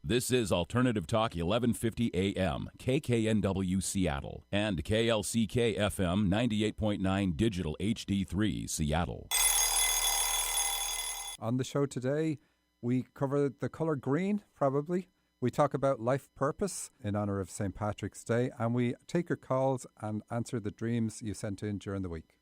This is Alternative Talk 1150 AM, KKNW Seattle, and KLCK FM 98.9 Digital HD3 Seattle. On the show today, we cover the colour green, probably. We talk about life purpose in honour of St. Patrick's Day, and we take your calls and answer the dreams you sent in during the week.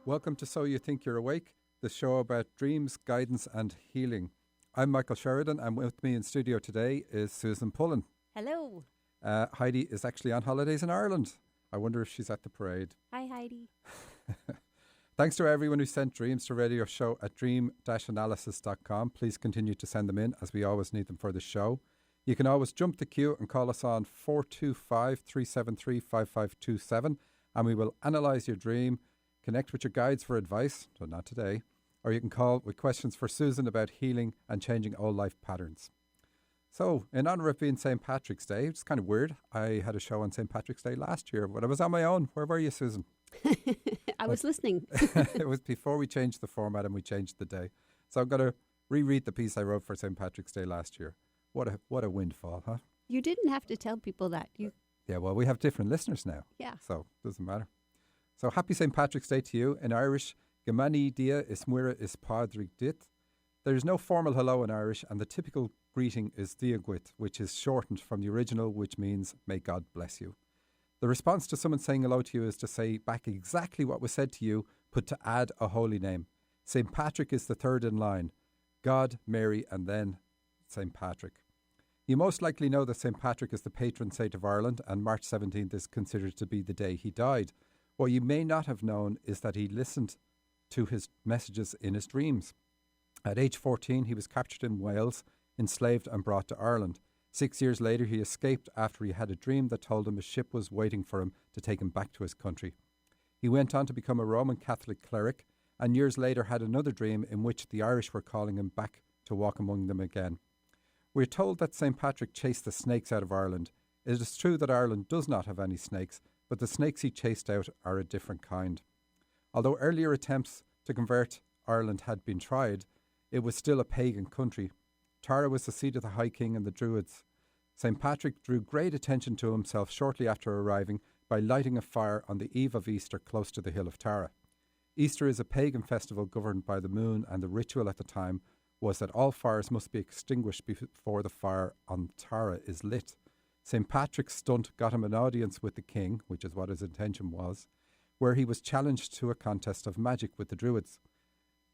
Welcome to So You Think You're Awake, the show about dreams, guidance and healing. I'm Michael Sheridan, and with me in studio today is Susan Pullen. Hello. Heidi is actually on holidays in Ireland. I wonder if she's at the parade. Hi, Heidi. Thanks to everyone who sent dreams to RadioShow at dream-analysis.com. Please continue to send them in, as we always need them for the show. You can always jump the queue and call us on 425-373-5527, and we will analyse your dream, connect with your guides for advice, so not today, or you can call with questions for Susan about healing and changing old life patterns. So, in honour of being St. Patrick's Day, it's kind of weird. I had a show on St. Patrick's Day last year, but I was on my own. Where were you, Susan? I was listening. It was before we changed the format and we changed the day. So I'm going to reread the piece I wrote for St. Patrick's Day last year. What a windfall, huh? You didn't have to tell people that. Yeah, well, we have different listeners now. Yeah. So, it doesn't matter. So, happy St. Patrick's Day to you. In Irish, Gemani dia is muire is padrig dit. There is no formal hello in Irish, and the typical greeting is diagwit, which is shortened from the original, which means may God bless you. The response to someone saying hello to you is to say back exactly what was said to you, but to add a holy name. St. Patrick is the third in line. God, Mary, and then St. Patrick. You most likely know that St. Patrick is the patron saint of Ireland, and March 17th is considered to be the day he died. What you may not have known is that he listened to his messages in his dreams. At age 14, he was captured in Wales, enslaved and brought to Ireland. 6 years later, he escaped after he had a dream that told him a ship was waiting for him to take him back to his country. He went on to become a Roman Catholic cleric, and years later had another dream in which the Irish were calling him back to walk among them again. We're told that St. Patrick chased the snakes out of Ireland. It is true that Ireland does not have any snakes, but the snakes he chased out are a different kind. Although earlier attempts to convert Ireland had been tried, it was still a pagan country. Tara was the seat of the High King and the Druids. St. Patrick drew great attention to himself shortly after arriving by lighting a fire on the eve of Easter close to the hill of Tara. Easter is a pagan festival governed by the moon, and the ritual at the time was that all fires must be extinguished before the fire on Tara is lit. St. Patrick's stunt got him an audience with the king, which is what his intention was, where he was challenged to a contest of magic with the Druids.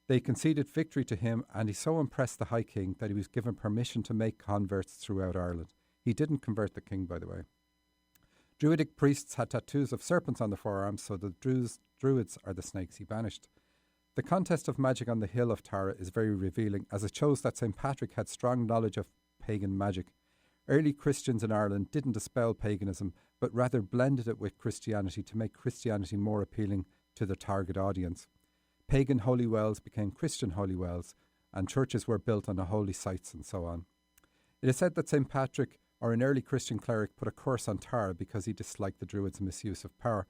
They conceded victory to him, and he so impressed the High King that he was given permission to make converts throughout Ireland. He didn't convert the king, by the way. Druidic priests had tattoos of serpents on their forearms, so the Druids are the snakes he banished. The contest of magic on the hill of Tara is very revealing, as it shows that St. Patrick had strong knowledge of pagan magic. Early Christians in Ireland didn't dispel paganism, but rather blended it with Christianity to make Christianity more appealing to the target audience. Pagan holy wells became Christian holy wells, and churches were built on the holy sites and so on. It is said that St. Patrick, or an early Christian cleric, put a curse on Tara because he disliked the Druids' misuse of power.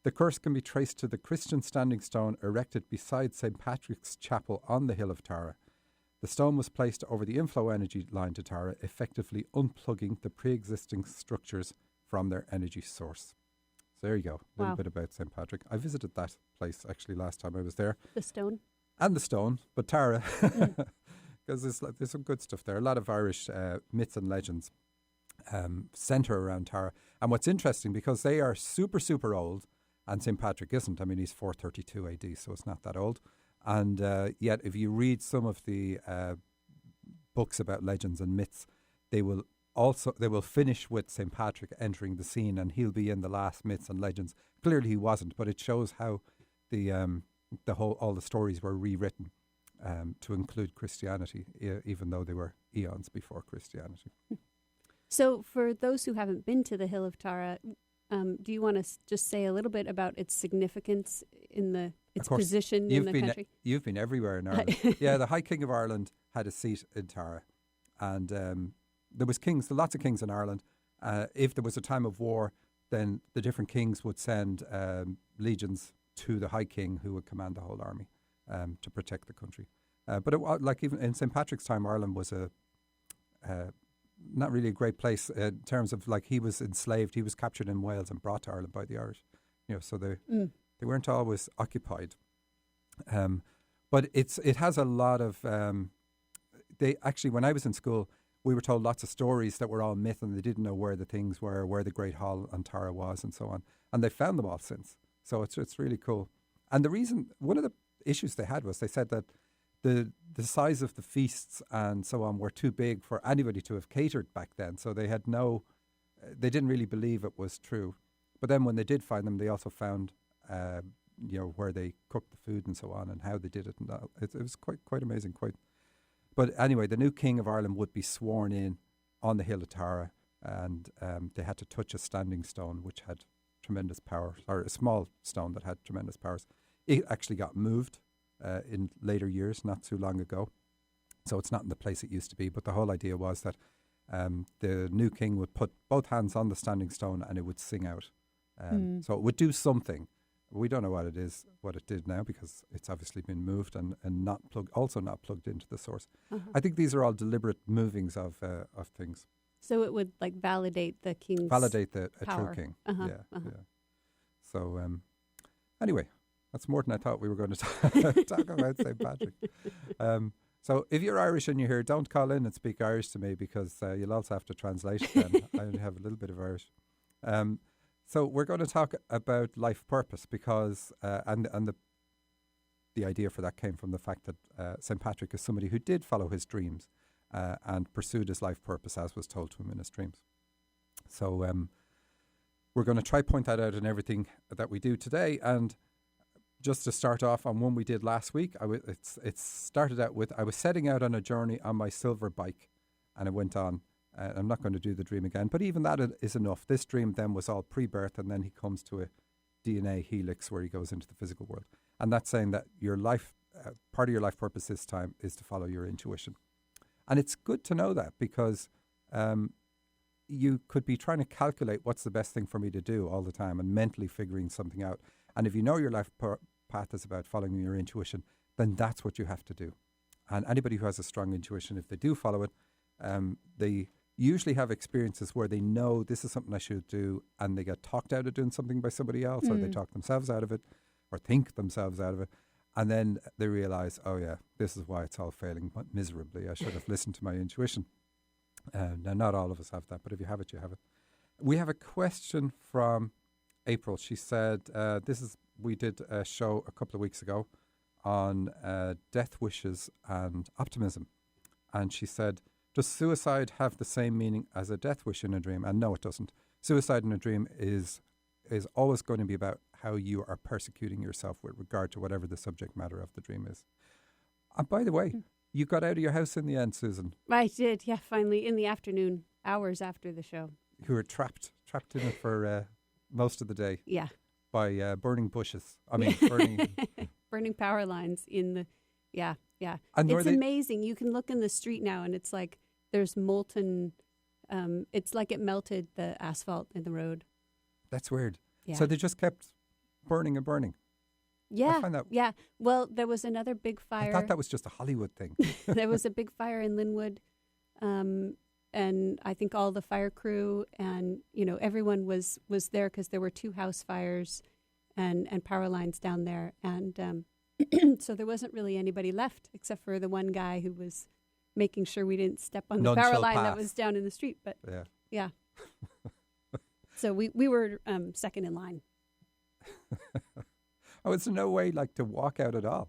The curse can be traced to the Christian standing stone erected beside St. Patrick's Chapel on the hill of Tara. The stone was placed over the inflow energy line to Tara, effectively unplugging the pre-existing structures from their energy sourse. So there you go, a little bit about St. Patrick. I visited that place actually last time I was there. The stone? And the stone, but Tara, because there's some good stuff there. A lot of Irish myths and legends centre around Tara. And what's interesting, because they are super, super old, and St. Patrick isn't. I mean, he's 432 AD, so it's not that old. And yet, if you read some of the books about legends and myths, they will finish with St. Patrick entering the scene, and he'll be in the last myths and legends. Clearly, he wasn't, but it shows how all the stories were rewritten to include Christianity, even though they were eons before Christianity. So, for those who haven't been to the Hill of Tara, do you want to just say a little bit about its significance in its position in the country? You've been everywhere in Ireland. Yeah, the High King of Ireland had a seat in Tara, and there was lots of kings in Ireland. If there was a time of war, then the different kings would send legions to the High King, who would command the whole army to protect the country. But it was like even in St. Patrick's time, Ireland was not really a great place in terms of like he was enslaved. He was captured in Wales and brought to Ireland by the Irish. So they weren't always occupied. But it has a lot of. They actually, when I was in school, we were told lots of stories that were all myth, and they didn't know where the things were, where the Great Hall on Tara was, and so on. And they found them all since. So it's really cool. And the reason, one of the issues they had was they said that the size of the feasts and so on were too big for anybody to have catered back then. So they didn't really believe it was true. But then when they did find them, they also found, where they cooked the food and so on and how they did it. And it was quite amazing. But anyway, the new king of Ireland would be sworn in on the hill of Tara, and they had to touch a standing stone which had tremendous power, or a small stone that had tremendous powers. It actually got moved in later years, not too long ago. So it's not in the place it used to be. But the whole idea was that the new king would put both hands on the standing stone and it would sing out. So it would do something. We don't know what it did now, because it's obviously been moved and not plugged into the source. I think these are all deliberate movings of things. So it would like validate the king's a power. true king. Yeah. So anyway, that's more than I thought we were going to talk about St. Patrick. So if you're Irish and you're here, don't call in and speak Irish to me, because you'll also have to translate then. I only have a little bit of Irish. So we're going to talk about life purpose, because and the idea for that came from the fact that St. Patrick is somebody who did follow his dreams and pursued his life purpose as was told to him in his dreams. So we're going to try point that out in everything that we do today. And just to start off on one we did last week, it started out with, I was setting out on a journey on my silver bike, and it went on. I'm not going to do the dream again, but even that is enough. This dream then was all pre-birth, and then he comes to a DNA helix where he goes into the physical world. And that's saying that your life, part of your life purpose this time is to follow your intuition. And it's good to know that, because you could be trying to calculate what's the best thing for me to do all the time and mentally figuring something out. And if you know your life path is about following your intuition, then that's what you have to do. And anybody who has a strong intuition, if they do follow it, they usually have experiences where they know this is something I should do, and they get talked out of doing something by somebody else, or they talk themselves out of it, or think themselves out of it. And then they realize, oh yeah, this is why it's all failing miserably. I should have listened to my intuition. Now, not all of us have that, but if you have it, you have it. We have a question from April. She said, we did a show a couple of weeks ago on death wishes and optimism. And she said, does suicide have the same meaning as a death wish in a dream? And no, it doesn't. Suicide in a dream is always going to be about how you are persecuting yourself with regard to whatever the subject matter of the dream is. And by the way, you got out of your house in the end, Susan. I did, yeah, finally, in the afternoon, hours after the show. You were trapped in it for most of the day. Yeah. By burning bushes. burning power lines in the, yeah. And it's amazing. You can look in the street now and it's like there's molten, it's like it melted the asphalt in the road. That's weird. Yeah. So they just kept burning and burning. Yeah, yeah. Well, there was another big fire. I thought that was just a Hollywood thing. There was a big fire in Linwood, and I think all the fire crew and everyone was there because there were 2 house fires and power lines down there, and so there wasn't really anybody left except for the one guy who was making sure we didn't step on the power line that was down in the street. But yeah. So we were second in line. Oh, is there no way to walk out at all?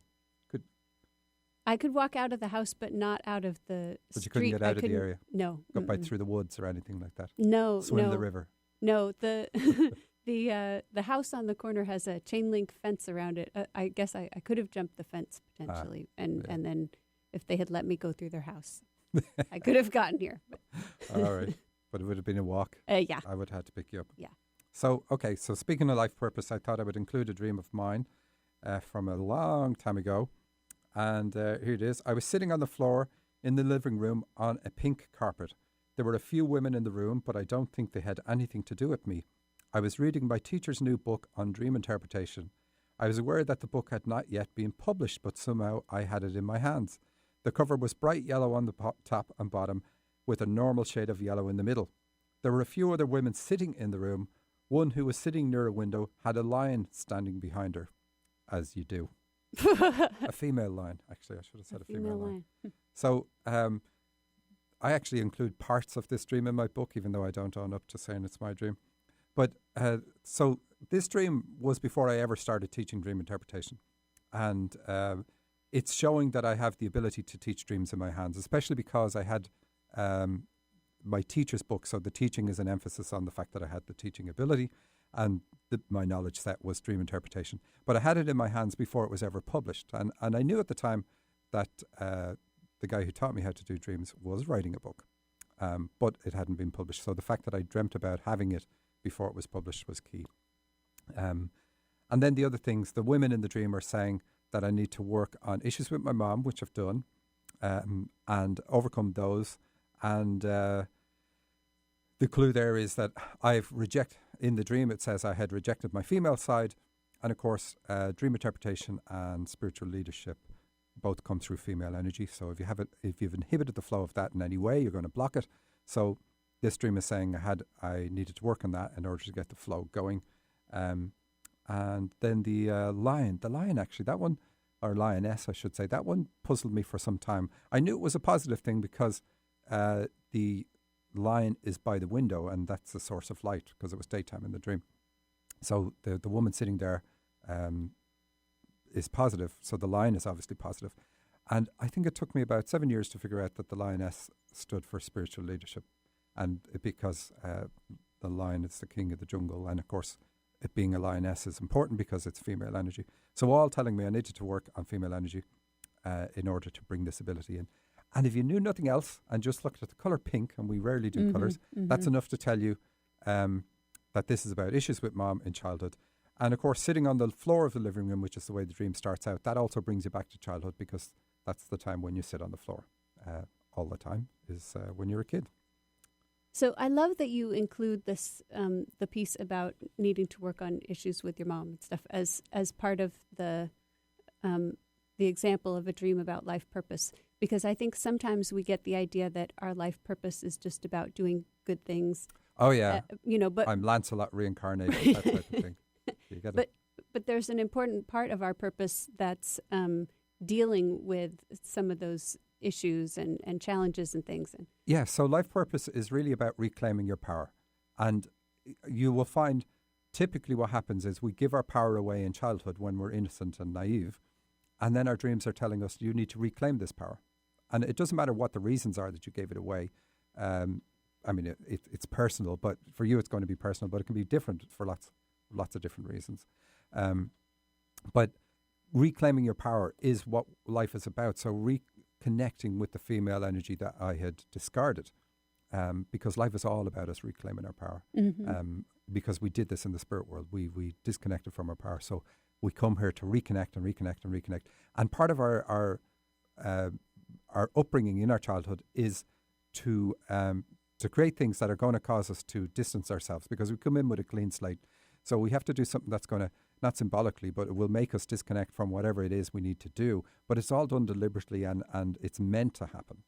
I could walk out of the house, but not out of the street. But you couldn't get out of the area? No. Go by through the woods or anything like that? No. Swim the river? No. The house on the corner has a chain link fence around it. I guess I could have jumped the fence potentially, and then if they had let me go through their house, I could have gotten here. All right. But it would have been a walk. Yeah. I would have had to pick you up. Yeah. So, okay. So speaking of life purpose, I thought I would include a dream of mine from a long time ago. And here it is. I was sitting on the floor in the living room on a pink carpet. There were a few women in the room, but I don't think they had anything to do with me. I was reading my teacher's new book on dream interpretation. I was aware that the book had not yet been published, but somehow I had it in my hands. The cover was bright yellow on the top and bottom, with a normal shade of yellow in the middle. There were a few other women sitting in the room. One who was sitting near a window had a lion standing behind her, as you do. A female lion, actually. I should have said a female lion. So I actually include parts of this dream in my book, even though I don't own up to saying it's my dream. But so this dream was before I ever started teaching dream interpretation. And it's showing that I have the ability to teach dreams in my hands, especially because I had my teacher's book. So the teaching is an emphasis on the fact that I had the teaching ability, and my knowledge set was dream interpretation. But I had it in my hands before it was ever published. And I knew at the time that the guy who taught me how to do dreams was writing a book, but it hadn't been published. So the fact that I dreamt about having it before it was published was key. And then the other things, the women in the dream are saying that I need to work on issues with my mom, which I've done, and overcome those. And the clue there is that in the dream it says I had rejected my female side. And of course, dream interpretation and spiritual leadership both come through female energy. So if you've inhibited the flow of that in any way, you're going to block it. So this dream is saying I needed to work on that in order to get the flow going. And then the lion actually, that one, or lioness I should say, that one puzzled me for some time. I knew it was a positive thing because the lion is by the window, and that's the source of light because it was daytime in the dream. So the woman sitting there is positive. So the lion is obviously positive. And I think it took me about 7 years to figure out that the lioness stood for spiritual leadership. And because the lion is the king of the jungle. And of course, it being a lioness is important because it's female energy. So all telling me I needed to work on female energy in order to bring this ability in. And if you knew nothing else and just looked at the colour pink, and we rarely do colours, that's enough to tell you that this is about issues with mom in childhood. And of course, sitting on the floor of the living room, which is the way the dream starts out, that also brings you back to childhood because that's the time when you sit on the floor all the time is when you're a kid. So I love that you include this, the piece about needing to work on issues with your mom and stuff as part of the example of a dream about life purpose. Because I think sometimes we get the idea that our life purpose is just about doing good things. Oh yeah, but I'm Lancelot reincarnated, that type of thing. You get it. But there's an important part of our purpose that's dealing with some of those issues and challenges and things. Yeah, so life purpose is really about reclaiming your power. And you will find typically what happens is we give our power away in childhood when we're innocent and naive. And then our dreams are telling us you need to reclaim this power. And it doesn't matter what the reasons are that you gave it away. I mean, it's personal, but for you it's going to be personal, but it can be different for lots of different reasons. But reclaiming your power is what life is about. So reconnecting with the female energy that I had discarded, because life is all about us reclaiming our power. Because we did this in the spirit world. We disconnected from our power. So we come here to reconnect and reconnect and reconnect. And part of our upbringing in our childhood is to create things that are going to cause us to distance ourselves because we come in with a clean slate. So we have to do something that's going to, not symbolically, but it will make us disconnect from whatever it is we need to do. But it's all done deliberately and it's meant to happen.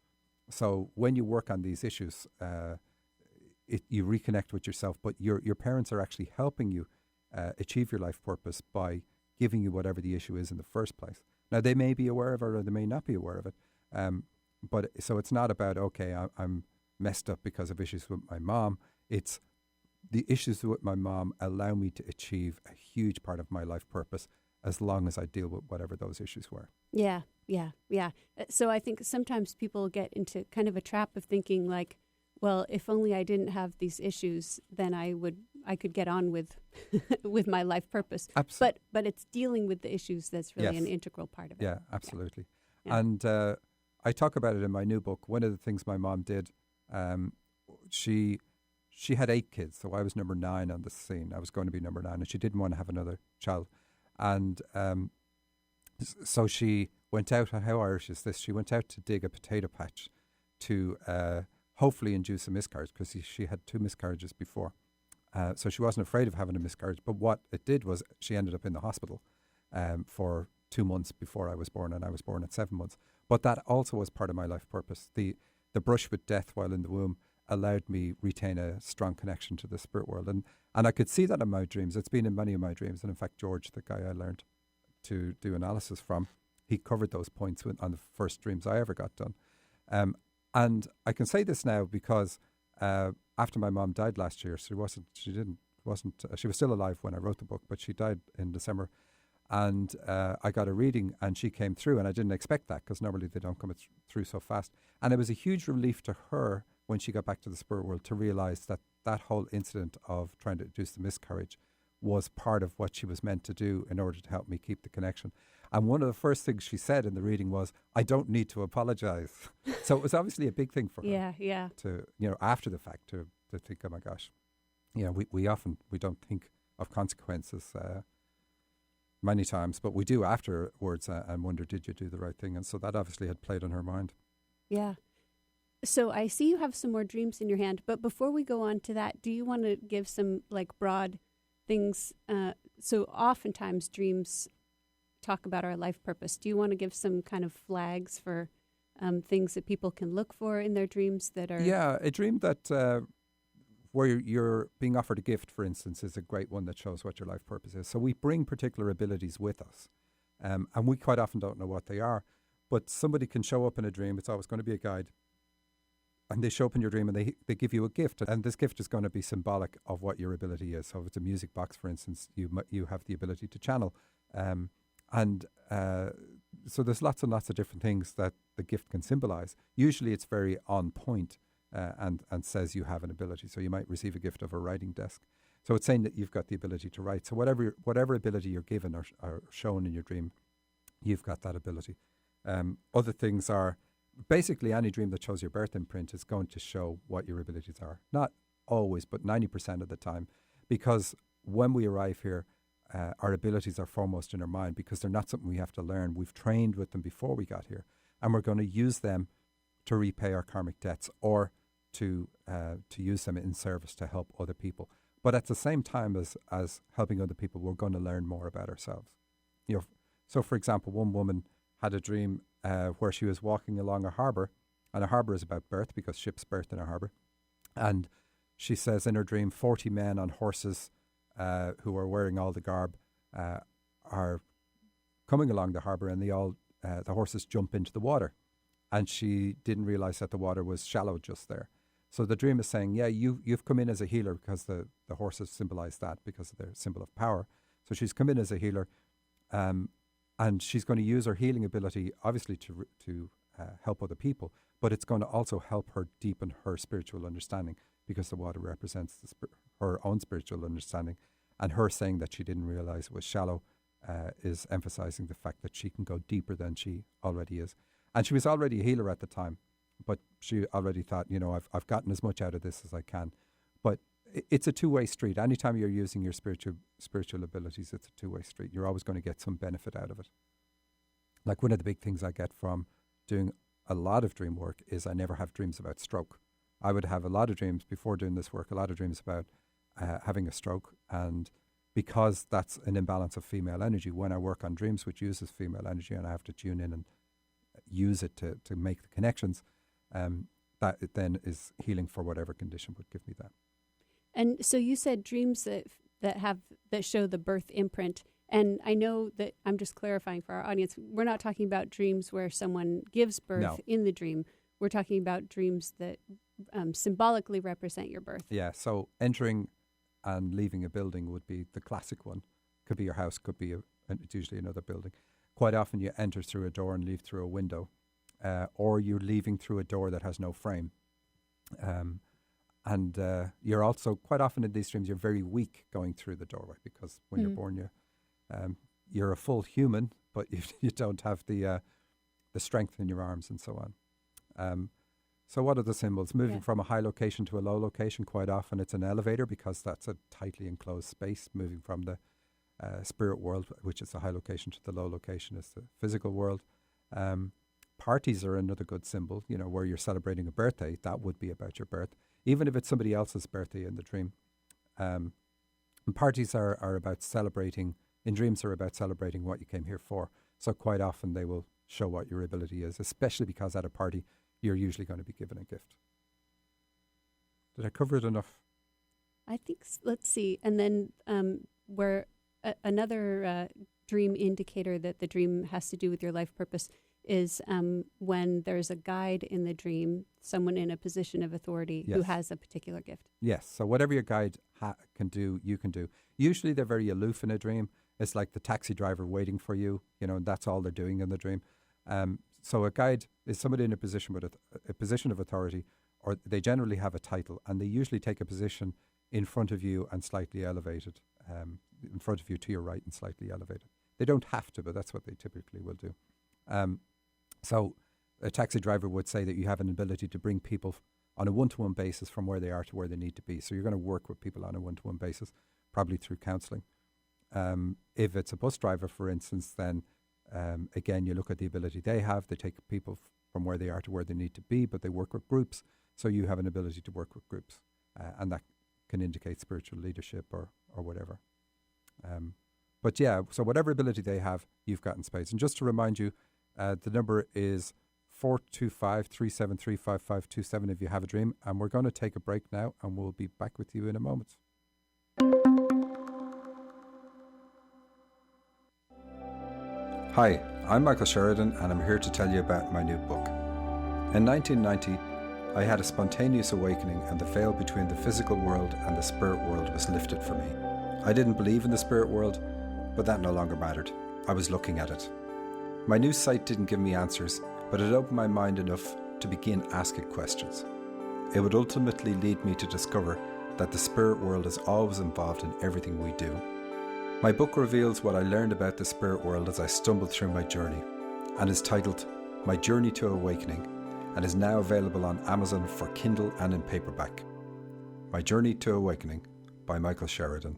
So when you work on these issues, you reconnect with yourself, but your parents are actually helping you achieve your life purpose by giving you whatever the issue is in the first place. Now, they may be aware of it or they may not be aware of it. But so it's not about, okay, I'm messed up because of issues with my mom. It's the issues with my mom allow me to achieve a huge part of my life purpose as long as I deal with whatever those issues were. Yeah. So I think sometimes people get into kind of a trap of thinking like, well, if only I didn't have these issues, then I could get on with with my life purpose. Absolutely. But it's dealing with the issues that's really an integral part of it. Yeah, absolutely. Yeah. And I talk about it in my new book. One of the things my mom did, she had 8 kids, so I was number 9 on the scene. I was going to be number 9, and she didn't want to have another child. And so she went out, how Irish is this? She went out to dig a potato patch to hopefully induce a miscarriage because she had 2 miscarriages before. So she wasn't afraid of having a miscarriage. But what it did was she ended up in the hospital for 2 months before I was born, and I was born at 7 months. But that also was part of my life purpose. The brush with death while in the womb allowed me retain a strong connection to the spirit world. And I could see that in my dreams. It's been in many of my dreams. And in fact, George, the guy I learned to do analysis from, he covered those points on the first dreams I ever got done. And I can say this now because after my mom died last year, she was still alive when I wrote the book, but she died in December. And I got a reading and she came through, and I didn't expect that because normally they don't come through so fast. And it was a huge relief to her when she got back to the spirit world to realize that that whole incident of trying to induce the miscarriage was part of what she was meant to do in order to help me keep the connection. And one of the first things she said in the reading was, I don't need to apologize. So it was obviously a big thing for her. Yeah. To, after the fact, to think, oh my gosh, we often don't think of consequences many times, but we do afterwards and wonder, did you do the right thing? And so that obviously had played on her mind. Yeah. So I see you have some more dreams in your hand, but before we go on to that, do you want to give some broad things? So oftentimes dreams talk about our life purpose. Do you want to give some kind of flags for things that people can look for in their dreams that are... Yeah, a dream that where you're being offered a gift, for instance, is a great one that shows what your life purpose is. So we bring particular abilities with us, and we quite often don't know what they are, but somebody can show up in a dream. It's always going to be a guide. And they show up in your dream and they give you a gift. And this gift is going to be symbolic of what your ability is. So if it's a music box, for instance, you have the ability to channel. So there's lots and lots of different things that the gift can symbolize. Usually it's very on point and says you have an ability. So you might receive a gift of a writing desk. So it's saying that you've got the ability to write. So whatever ability you're given or shown in your dream, you've got that ability. Other things are... Basically, any dream that shows your birth imprint is going to show what your abilities are. Not always, but 90% of the time. Because when we arrive here, our abilities are foremost in our mind because they're not something we have to learn. We've trained with them before we got here. And we're going to use them to repay our karmic debts or to use them in service to help other people. But at the same time as helping other people, we're going to learn more about ourselves. So, for example, one woman had a dream where she was walking along a harbour, and a harbour is about birth because ships birth in a harbour. And she says in her dream, 40 men on horses who are wearing all the garb are coming along the harbour, and the horses jump into the water. And she didn't realise that the water was shallow just there. So the dream is saying, you've come in as a healer because the horses symbolise that because of their symbol of power. So she's come in as a healer. And she's going to use her healing ability, obviously, to help other people, but it's going to also help her deepen her spiritual understanding because the water represents her own spiritual understanding. And her saying that she didn't realize it was shallow is emphasizing the fact that she can go deeper than she already is. And she was already a healer at the time, but she already thought, I've gotten as much out of this as I can. But it's a two-way street. Anytime you're using your spiritual abilities, it's a two-way street. You're always going to get some benefit out of it. Like one of the big things I get from doing a lot of dream work is I never have dreams about stroke. I would have a lot of dreams before doing this work, a lot of dreams about having a stroke. And because that's an imbalance of female energy, when I work on dreams which uses female energy and I have to tune in and use it to make the connections, that it then is healing for whatever condition would give me that. And so you said dreams that show the birth imprint. And I know that I'm just clarifying for our audience, we're not talking about dreams where someone gives birth in the dream. We're talking about dreams that symbolically represent your birth. Yeah, so entering and leaving a building would be the classic one. Could be your house, could be it's usually another building. Quite often you enter through a door and leave through a window, or you're leaving through a door that has no frame. And you're also, quite often in these dreams, you're very weak going through the doorway because when you're born, you're a full human, but you don't have the strength in your arms and so on. So what are the symbols? Moving from a high location to a low location, quite often it's an elevator because that's a tightly enclosed space. Moving from the spirit world, which is the high location, to the low location is the physical world. Parties are another good symbol, where you're celebrating a birthday. That would be about your birth. Even if it's somebody else's birthday in the dream, And parties are about celebrating, in dreams are about celebrating what you came here for. So quite often they will show what your ability is, especially because at a party you're usually going to be given a gift. Did I cover it enough? I think, let's see. And then where another dream indicator that the dream has to do with your life purpose is when there's a guide in the dream, someone in a position of authority who has a particular gift. Yes. So whatever your guide can do, you can do. Usually they're very aloof in a dream. It's like the taxi driver waiting for you, and that's all they're doing in the dream. So a guide is somebody in a position with a position of authority, or they generally have a title, and they usually take a position in front of you and slightly elevated, in front of you to your right and slightly elevated. They don't have to, but that's what they typically will do. So a taxi driver would say that you have an ability to bring people on a one-to-one basis from where they are to where they need to be. So you're going to work with people on a one-to-one basis, probably through counselling. If it's a bus driver, for instance, then again, you look at the ability they have. They take people from where they are to where they need to be, but they work with groups. So you have an ability to work with groups. And that can indicate spiritual leadership or whatever. But yeah, so whatever ability they have, you've got in spades. And just to remind you, the number is 425-373-5527 if you have a dream. And we're going to take a break now, and we'll be back with you in a moment. Hi, I'm Michael Sheridan, and I'm here to tell you about my new book. In 1990, I had a spontaneous awakening, and the veil between the physical world and the spirit world was lifted for me. I didn't believe in the spirit world, but that no longer mattered. I was looking at it. My new sight didn't give me answers, but it opened my mind enough to begin asking questions. It would ultimately lead me to discover that the spirit world is always involved in everything we do. My book reveals what I learned about the spirit world as I stumbled through my journey, and is titled My Journey to Awakening, and is now available on Amazon for Kindle and in paperback. My Journey to Awakening by Michael Sheridan.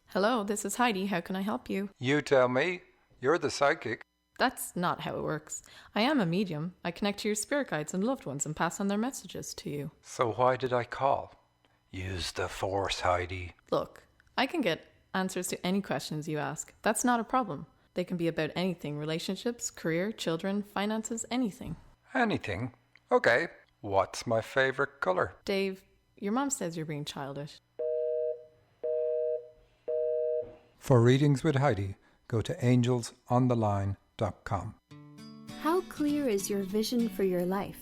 Hello, this is Heidi. How can I help you? You tell me. You're the psychic. That's not how it works. I am a medium. I connect to your spirit guides and loved ones and pass on their messages to you. So why did I call? Use the force, Heidi. Look, I can get answers to any questions you ask. That's not a problem. They can be about anything: relationships, career, children, finances, anything. Anything? Okay. What's my favourite colour? Dave, your mom says you're being childish. For readings with Heidi, go to angelsontheline.com. How clear is your vision for your life?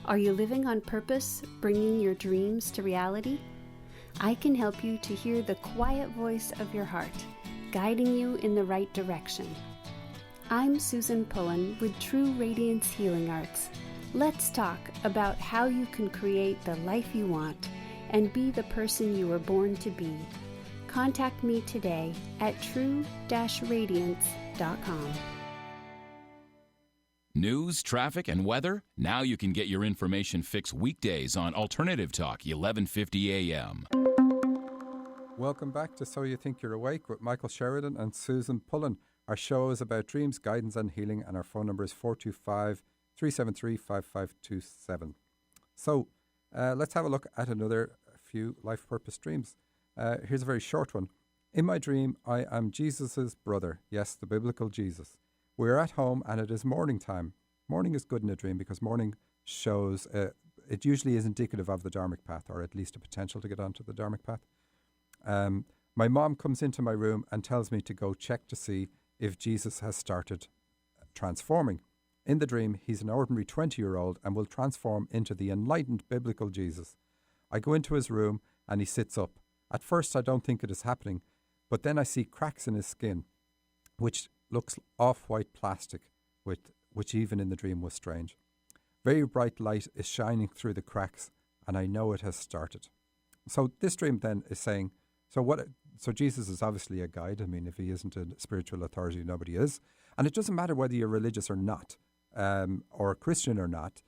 Are you living on purpose, bringing your dreams to reality? I can help you to hear the quiet voice of your heart, guiding you in the right direction. I'm Susan Pullen with True Radiance Healing Arts. Let's talk about how you can create the life you want and be the person you were born to be. Contact me today at true-radiance.com. News, traffic, and weather? Now you can get your information fix weekdays on Alternative Talk, 1150 AM. Welcome back to So You Think You're Awake with Michael Sheridan and Susan Pullen. Our show is about dreams, guidance and healing, and our phone number is 425-373-5527. So let's have a look at another few life purpose dreams. Here's a very short one. In my dream, I am Jesus's brother. Yes, the biblical Jesus. We are at home and it is morning time. Morning is good in a dream because morning shows, it usually is indicative of the Dharmic path, or at least a potential to get onto the Dharmic path. My mom comes into my room and tells me to go check to see if Jesus has started transforming. In the dream, he's an ordinary 20-year-old and will transform into the enlightened biblical Jesus. I go into his room and he sits up. At first, I don't think it is happening, but then I see cracks in his skin, which looks off-white plastic, which even in the dream was strange. Very bright light is shining through the cracks, and I know it has started. So this dream then is saying, so Jesus is obviously a guide. I mean, if he isn't a spiritual authority, nobody is. And it doesn't matter whether you're religious or not, or a Christian or not,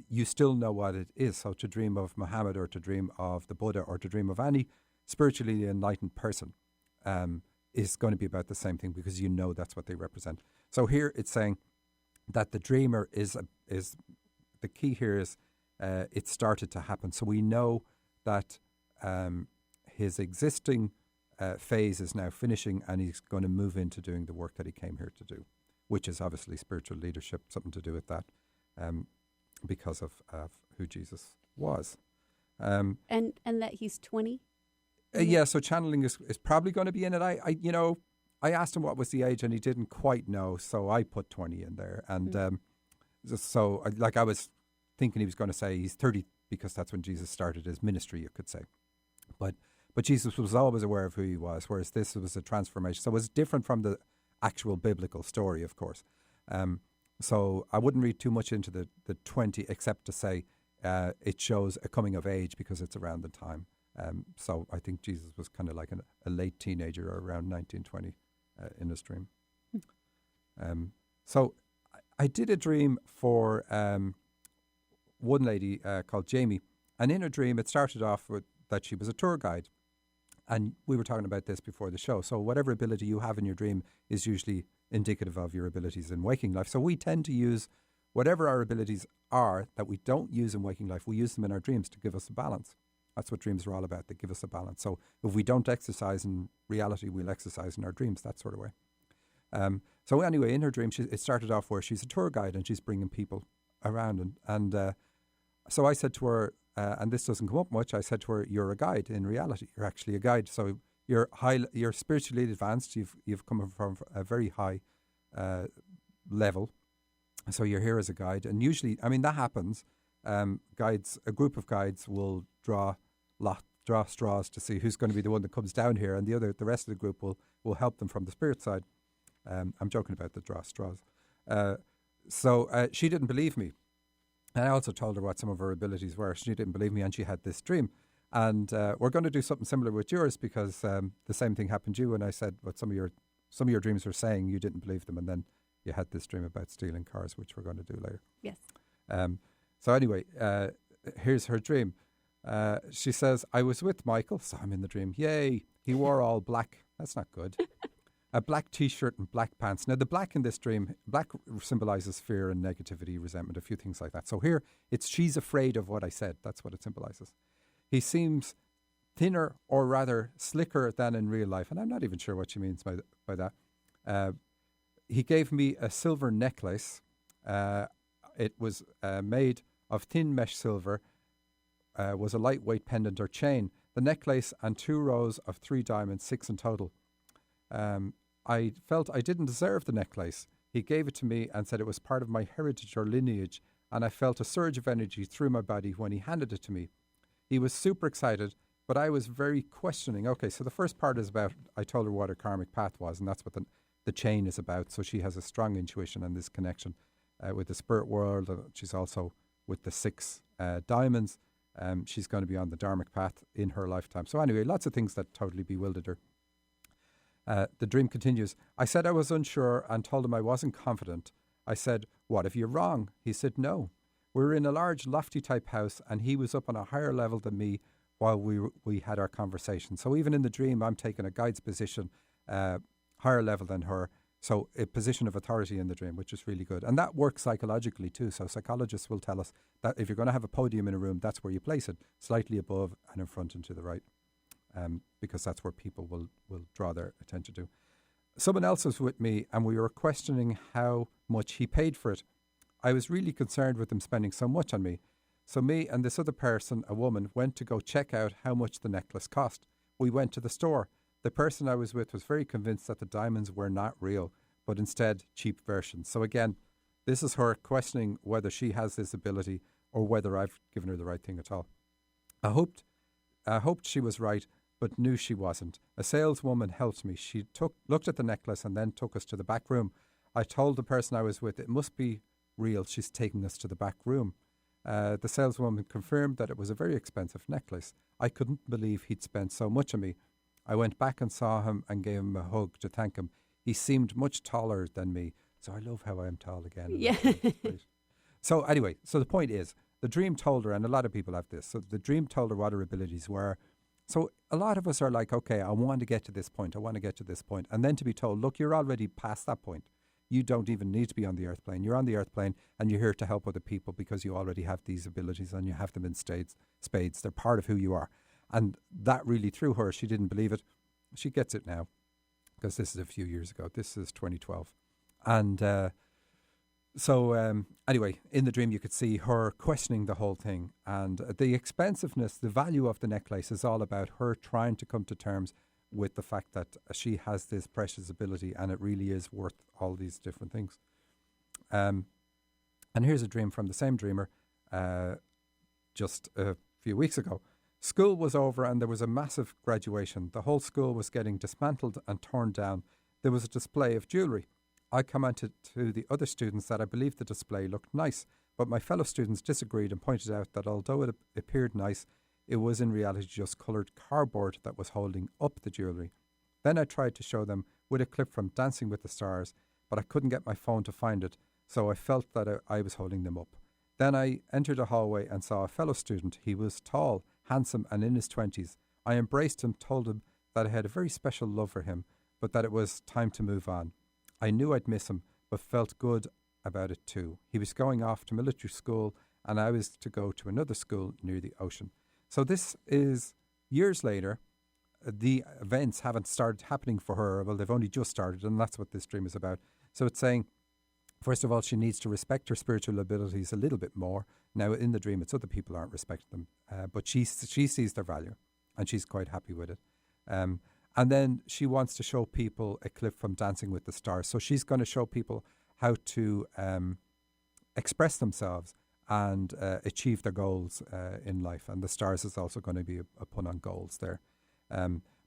you still know what it is. So to dream of Muhammad, or to dream of the Buddha, or to dream of any spiritually enlightened person is going to be about the same thing, because you know that's what they represent. So here it's saying that the dreamer is the key here is it started to happen. So we know that his existing phase is now finishing, and he's going to move into doing the work that he came here to do, which is obviously spiritual leadership, something to do with that, because of who Jesus was. And that he's 20? Yeah, so channeling is probably going to be in it. I asked him what was the age, and he didn't quite know, so I put 20 in there. And I was thinking he was going to say he's 30 because that's when Jesus started his ministry, you could say. But Jesus was always aware of who he was, whereas this was a transformation. So it was different from the actual biblical story, of course. So I wouldn't read too much into the 20, except to say it shows a coming of age because it's around the time. So I think Jesus was kind of like a late teenager or around 19, 20 in his dream. So I did a dream for one lady called Jamie. And in her dream, it started off with that she was a tour guide. And we were talking about this before the show. So whatever ability you have in your dream is usually indicative of your abilities in waking life. So we tend to use whatever our abilities are that we don't use in waking life, we use them in our dreams to give us a balance. That's what dreams are all about. They give us a balance. So if we don't exercise in reality, we'll exercise in our dreams, that sort of way. So anyway, in her dream, it started off where she's a tour guide and she's bringing people around. And so I said to her, and this doesn't come up much, I said to her, you're a guide in reality. You're actually a guide. So you're spiritually advanced. You've come from a very high level. So you're here as a guide. And usually, I mean, that happens. Guides, a group of guides will draw straws to see who's going to be the one that comes down here, and the rest of the group will help them from the spirit side. I'm joking about the draw straws. So she didn't believe me. And I also told her what some of her abilities were. She didn't believe me, and she had this dream. And we're going to do something similar with yours, because the same thing happened to you. And I said what some of your dreams were saying, you didn't believe them, and then you had this dream about stealing cars, which we're going to do later. Yes. So anyway, here's her dream. She says, I was with Michael, so I'm in the dream. Yay, he wore all black. That's not good. A black T-shirt and black pants. Now, the black in this dream, black symbolises fear and negativity, resentment, a few things like that. So here, she's afraid of what I said. That's what it symbolises. He seems thinner, or rather slicker than in real life. And I'm not even sure what she means by that. He gave me a silver necklace. It was made of thin mesh silver, was a lightweight pendant or chain. The necklace and 2 rows of 3 diamonds, 6 in total. I felt I didn't deserve the necklace. He gave it to me and said it was part of my heritage or lineage, and I felt a surge of energy through my body when he handed it to me. He was super excited, but I was very questioning. Okay, so the first part is about, I told her what her karmic path was, and that's what the chain is about. So she has a strong intuition and this connection with the spirit world. She's also with the 6 diamonds. She's going to be on the dharmic path in her lifetime. So anyway, lots of things that totally bewildered her. The dream continues. I said I was unsure and told him I wasn't confident. I said, what if you're wrong? He said, no. We were in a large, lofty type house, and he was up on a higher level than me while we had our conversation. So even in the dream, I'm taking a guide's position, higher level than her. So a position of authority in the dream, which is really good. And that works psychologically too. So psychologists will tell us that if you're going to have a podium in a room, that's where you place it, slightly above and in front and to the right, because that's where people will draw their attention to. Someone else was with me, and we were questioning how much he paid for it. I was really concerned with him spending so much on me. So me and this other person, a woman, went to go check out how much the necklace cost. We went to the store. The person I was with was very convinced that the diamonds were not real, but instead cheap versions. So again, this is her questioning whether she has this ability or whether I've given her the right thing at all. I hoped she was right, but knew she wasn't. A saleswoman helped me. She looked at the necklace and then took us to the back room. I told the person I was with, it must be real. She's taking us to the back room. The saleswoman confirmed that it was a very expensive necklace. I couldn't believe he'd spent so much on me. I went back and saw him and gave him a hug to thank him. He seemed much taller than me. So I love how I am tall again. Yeah. So anyway, so the point is, the dream told her, and a lot of people have this, so the dream told her what her abilities were. So a lot of us are like, okay, I want to get to this point. I want to get to this point. And then to be told, look, you're already past that point. you don't even need to be on the earth plane. You're on the earth plane and you're here to help other people because you already have these abilities and you have them in spades. They're part of who you are. And that really threw her. She didn't believe it. She gets it now because this is a few years ago. This is 2012. And anyway, in the dream you could see her questioning the whole thing. And the expensiveness, the value of the necklace is all about her trying to come to terms with the fact that she has this precious ability and it really is worth all these different things. And here's a dream from the same dreamer just a few weeks ago. School was over and there was a massive graduation. The whole school was getting dismantled and torn down. There was a display of jewellery. I commented to the other students that I believed the display looked nice, but my fellow students disagreed and pointed out that although it appeared nice, it was in reality just coloured cardboard that was holding up the jewellery. Then I tried to show them with a clip from Dancing with the Stars, but I couldn't get my phone to find it, so I felt that I was holding them up. Then I entered a hallway and saw a fellow student. He was tall, handsome and in his 20s. I embraced him, told him that I had a very special love for him, but that it was time to move on. I knew I'd miss him, but felt good about it too. He was going off to military school and I was to go to another school near the ocean. So this is years later. The events haven't started happening for her. Well, they've only just started, and that's what this dream is about. So it's saying, first of all, she needs to respect her spiritual abilities a little bit more. Now, in the dream, it's other people aren't respecting them, but she sees their value, and she's quite happy with it. And then she wants to show people a clip from Dancing with the Stars. So she's going to show people how to express themselves and achieve their goals in life. And the stars is also going to be a pun on goals there.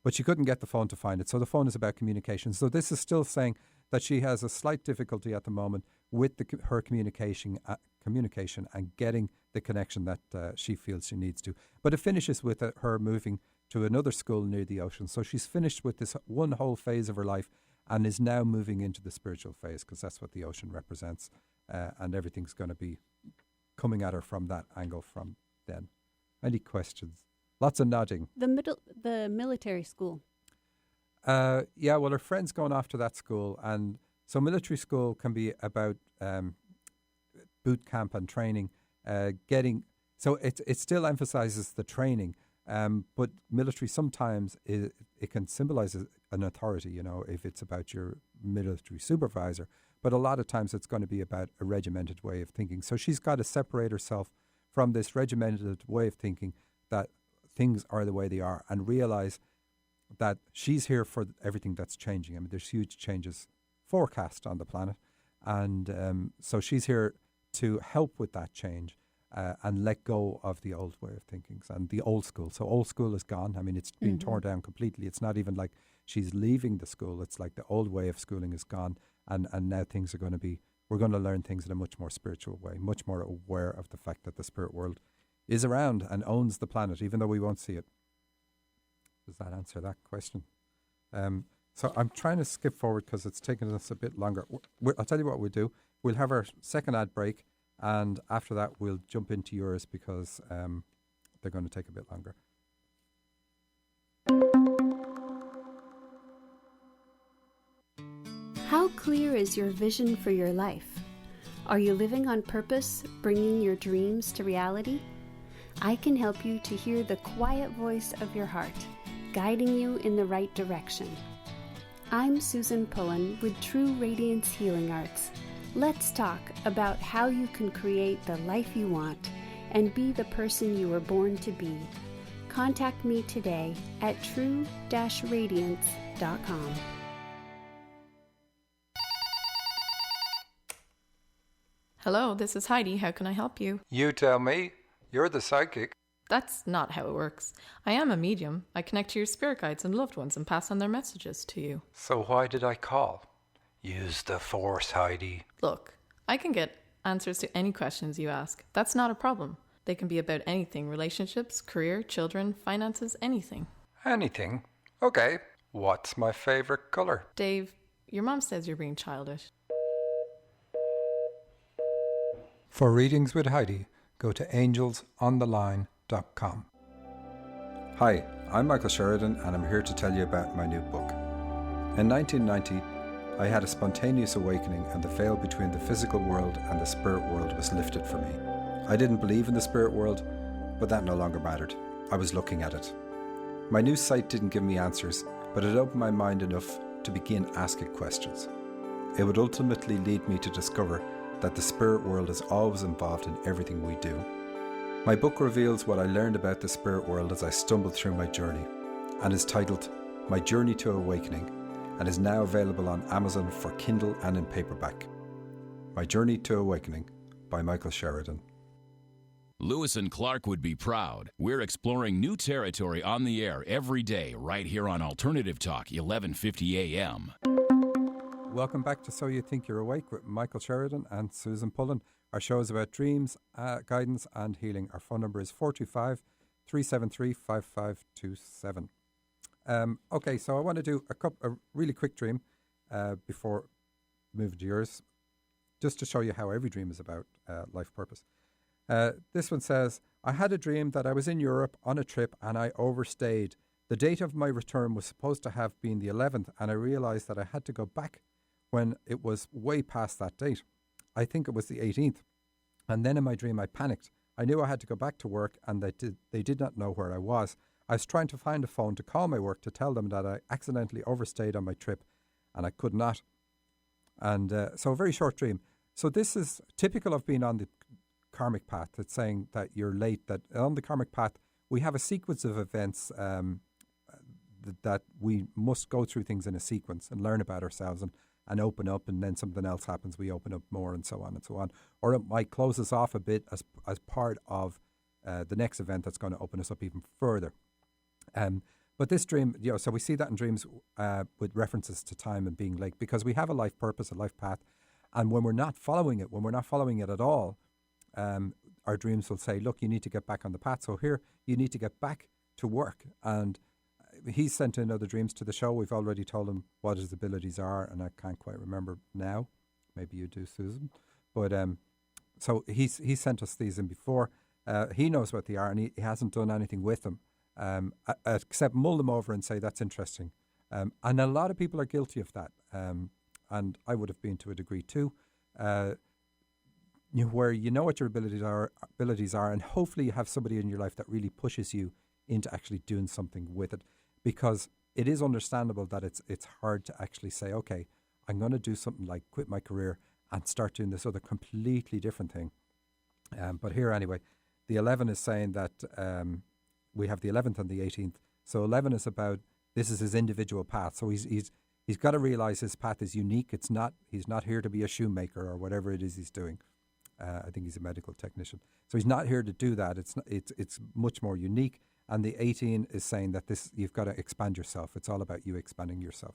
But she couldn't get the phone to find it. So the phone is about communication. So this is still saying that she has a slight difficulty at the moment with her communication and getting the connection that she feels she needs to. But it finishes with her moving to another school near the ocean. So she's finished with this one whole phase of her life and is now moving into the spiritual phase, because that's what the ocean represents. And everything's going to be coming at her from that angle from then. Any questions? Lots of nodding. The military school. Yeah, well, her friend's going off to that school. And so military school can be about boot camp and training. So it still emphasizes the training. But military sometimes it can symbolize an authority, you know, if it's about your military supervisor. But a lot of times it's going to be about a regimented way of thinking. So she's got to separate herself from this regimented way of thinking that things are the way they are, and realize that she's here for everything that's changing. I mean, there's huge changes forecast on the planet. And so she's here to help with that change and let go of the old way of thinking and the old school. So old school is gone. I mean, it's been torn down completely. It's not even like she's leaving the school. It's like the old way of schooling is gone. And now things are going to be, we're going to learn things in a much more spiritual way, much more aware of the fact that the spirit world is around and owns the planet, even though we won't see it. Does that answer that question? So I'm trying to skip forward because it's taken us a bit longer. I'll tell you what we'll do. We'll have our second ad break, and after that we'll jump into yours because they're going to take a bit longer. How clear is your vision for your life? Are you living on purpose, bringing your dreams to reality? I can help you to hear the quiet voice of your heart, guiding you in the right direction. I'm Susan Pullen with True Radiance Healing Arts. Let's talk about how you can create the life you want and be the person you were born to be. Contact me today at true-radiance.com. Hello, this is Heidi. How can I help you? You tell me. You're the psychic. That's not how it works. I am a medium. I connect to your spirit guides and loved ones and pass on their messages to you. So why did I call? Use the force, Heidi. Look, I can get answers to any questions you ask. That's not a problem. They can be about anything: relationships, career, children, finances, anything. Anything? Okay. What's my favorite color? Dave, your mom says you're being childish. For readings with Heidi, go to angelsontheline.com. Hi, I'm Michael Sheridan, and I'm here to tell you about my new book. In 1990, I had a spontaneous awakening, and the veil between the physical world and the spirit world was lifted for me. I didn't believe in the spirit world, but that no longer mattered. I was looking at it. My new sight didn't give me answers, but it opened my mind enough to begin asking questions. It would ultimately lead me to discover that the spirit world is always involved in everything we do. My book reveals what I learned about the spirit world as I stumbled through my journey, and is titled My Journey to Awakening, and is now available on Amazon for Kindle and in paperback. My Journey to Awakening by Michael Sheridan. Lewis and Clark would be proud. We're exploring new territory on the air every day right here on Alternative Talk, 1150 AM. Welcome back to So You Think You're Awake with Michael Sheridan and Susan Pullen. Our show is about dreams, guidance and healing. Our phone number is 425-373-5527. Okay, so I want to do a really quick dream before moving to yours, just to show you how every dream is about life purpose. This one says, I had a dream that I was in Europe on a trip and I overstayed. The date of my return was supposed to have been the 11th, and I realised that I had to go back when it was way past that date. I think it was the 18th. And then in my dream I panicked. I knew I had to go back to work, and they did not know where I was. I was trying to find a phone to call my work to tell them that I accidentally overstayed on my trip, and I could not. And so a very short dream. So this is typical of being on the karmic path. It's saying that you're late, that on the karmic path we have a sequence of events that we must go through things in a sequence and learn about ourselves and open up, and then something else happens, we open up more, and so on and so on. Or it might close us off a bit as part of the next event that's going to open us up even further. But this dream, so we see that in dreams with references to time and being late, because we have a life purpose, a life path, and when we're not following it at all, our dreams will say, look, you need to get back on the path. So here, you need to get back to work. And he's sent in other dreams to the show. We've already told him what his abilities are, and I can't quite remember now. Maybe you do, Susan. But so he's sent us these in before. He knows what they are, and he hasn't done anything with them, except mull them over and say, that's interesting. And a lot of people are guilty of that. And I would have been to a degree too. Where you know what your abilities are, and hopefully you have somebody in your life that really pushes you into actually doing something with it, because it is understandable that it's hard to actually say, okay, I'm going to do something like quit my career and start doing this other completely different thing. But here anyway, the 11 is saying that we have the 11th and the 18th. So 11 is about, this is his individual path. So he's got to realize his path is unique. He's not here to be a shoemaker or whatever it is he's doing. I think he's a medical technician. So he's not here to do that. It's much more unique. And the 18 is saying that you've got to expand yourself. It's all about you expanding yourself.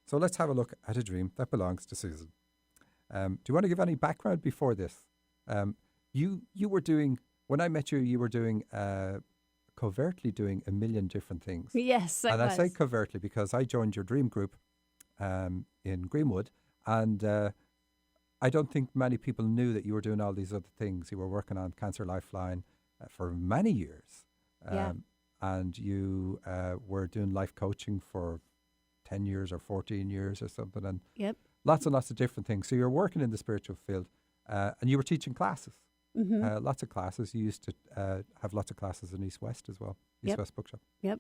So let's have a look at a dream that belongs to Susan. Do you want to give any background before this? You were doing, when I met you, you were doing covertly doing a million different things. Yes, I was. And I say covertly because I joined your dream group in Greenwood, and I don't think many people knew that you were doing all these other things. You were working on Cancer Lifeline for many years. And you were doing life coaching for 10 years or 14 years or something. And lots and lots of different things. So you're working in the spiritual field, and you were teaching classes. Lots of classes. You used to have lots of classes in East West as well, East West Bookshop. Yeah,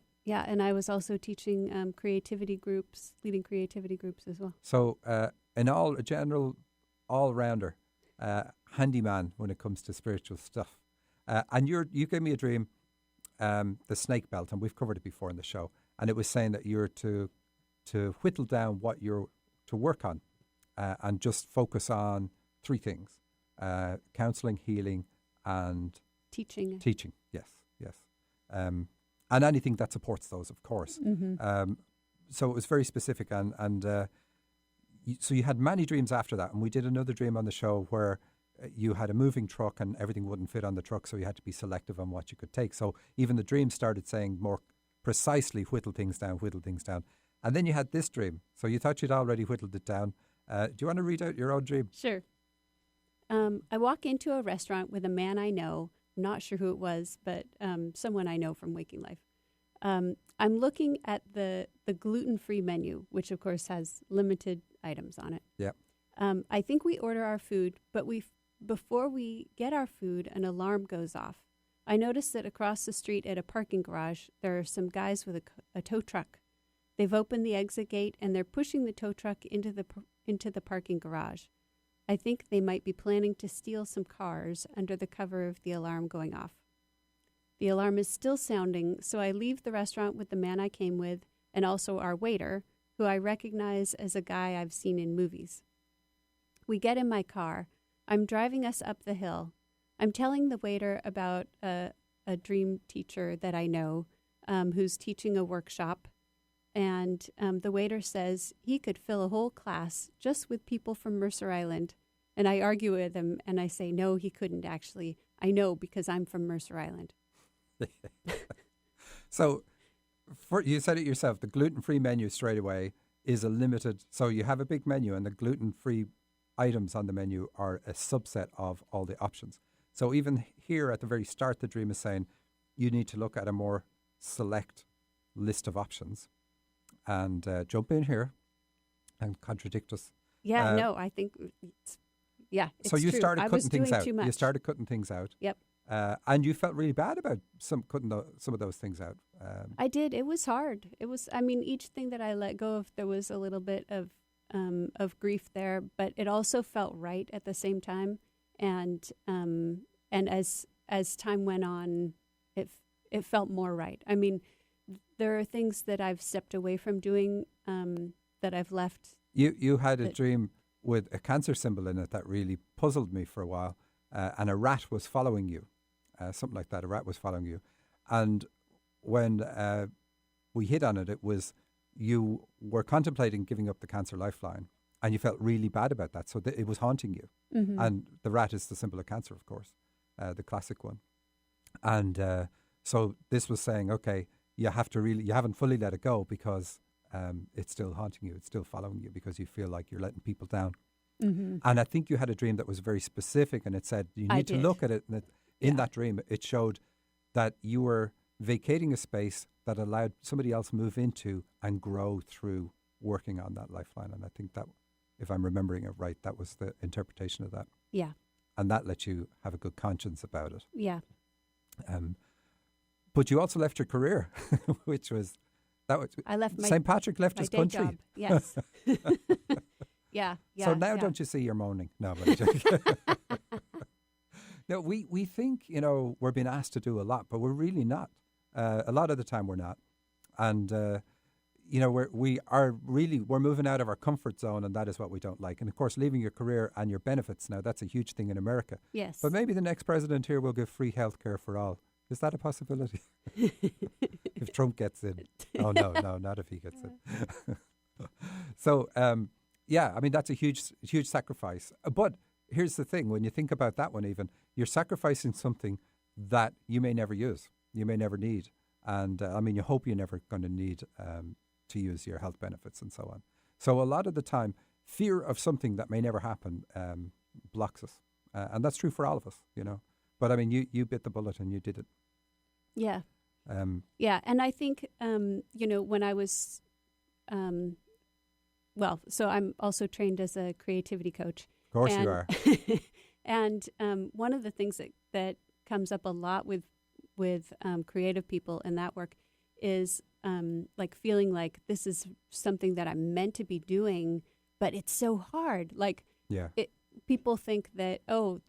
and I was also teaching creativity groups, leading creativity groups as well. So a general all-rounder, handyman when it comes to spiritual stuff. And you gave me a dream, the snake belt, and we've covered it before in the show, and it was saying that you're to whittle down what you're to work on and just focus on three things: counselling, healing, and teaching. Yes. And anything that supports those, of course. So it was very specific, and so you had many dreams after that, and we did another dream on the show where you had a moving truck and everything wouldn't fit on the truck, so you had to be selective on what you could take. So even the dream started saying more precisely, whittle things down. And then you had this dream. So you thought you'd already whittled it down. Do you want to read out your own dream? Sure. I walk into a restaurant with a man I know, not sure who it was, but someone I know from Waking Life. I'm looking at the gluten-free menu, which of course has limited items on it. Yeah. I think we order our food, but before we get our food, an alarm goes off. I noticed that across the street at a parking garage, there are some guys with a tow truck. They've opened the exit gate and they're pushing the tow truck into the parking garage. I think they might be planning to steal some cars under the cover of the alarm going off. The alarm is still sounding, so I leave the restaurant with the man I came with and also our waiter, who I recognize as a guy I've seen in movies. We get in my car. I'm driving us up the hill. I'm telling the waiter about a dream teacher that I know who's teaching a workshop. And the waiter says he could fill a whole class just with people from Mercer Island. And I argue with him and I say, no, he couldn't actually. I know because I'm from Mercer Island. So you said it yourself, the gluten-free menu straight away is a limited. So you have a big menu and the gluten-free items on the menu are a subset of all the options. So even here at the very start, the dream is saying you need to look at a more select list of options. And jump in here and contradict us. Yeah, no, I think it's so you true. started cutting things out. Too much. You started cutting things out. Yep. And you felt really bad about some of those things out. I did. It was hard. It was. I mean, each thing that I let go of, there was a little bit of grief there, but it also felt right at the same time. And as time went on, it felt more right. I mean, there are things that I've stepped away from doing that I've left. You had a dream with a cancer symbol in it that really puzzled me for a while, and a rat was following you, something like that. A rat was following you, and when we hit on it, it was you were contemplating giving up the cancer lifeline, and you felt really bad about that. So it was haunting you, and the rat is the symbol of cancer, of course, the classic one, and so this was saying, okay. You haven't fully let it go because it's still haunting you. It's still following you because you feel like you're letting people down. Mm-hmm. And I think you had a dream that was very specific and it said you need to look at it. And in that dream, it showed that you were vacating a space that allowed somebody else move into and grow through working on that lifeline. And I think that, if I'm remembering it right, that was the interpretation of that. Yeah. And that let you have a good conscience about it. Yeah. But you also left your career, which was I left my St. Patrick left his country. Job. Yes. Yeah. So now don't you see you're moaning? No, but no, we think, we're being asked to do a lot, but we're really not. A lot of the time we're not. And we're moving out of our comfort zone, and that is what we don't like. And of course, leaving your career and your benefits now, that's a huge thing in America. Yes. But maybe the next president here will give free health care for all. Is that a possibility? If Trump gets in. Oh, no, not if he gets in. So, I mean, that's a huge sacrifice. But here's the thing. When you think about that one even, you're sacrificing something that you may never use, you may never need. And, I mean, you hope you're never going to need to use your health benefits and so on. So a lot of the time, fear of something that may never happen blocks us. And that's true for all of us, But I mean, you bit the bullet and you did it. Yeah. And I think, when I was, so I'm also trained as a creativity coach. Of course you are. And one of the things that comes up a lot with creative people in that work is like feeling like this is something that I'm meant to be doing, but it's so hard. Like, people think that,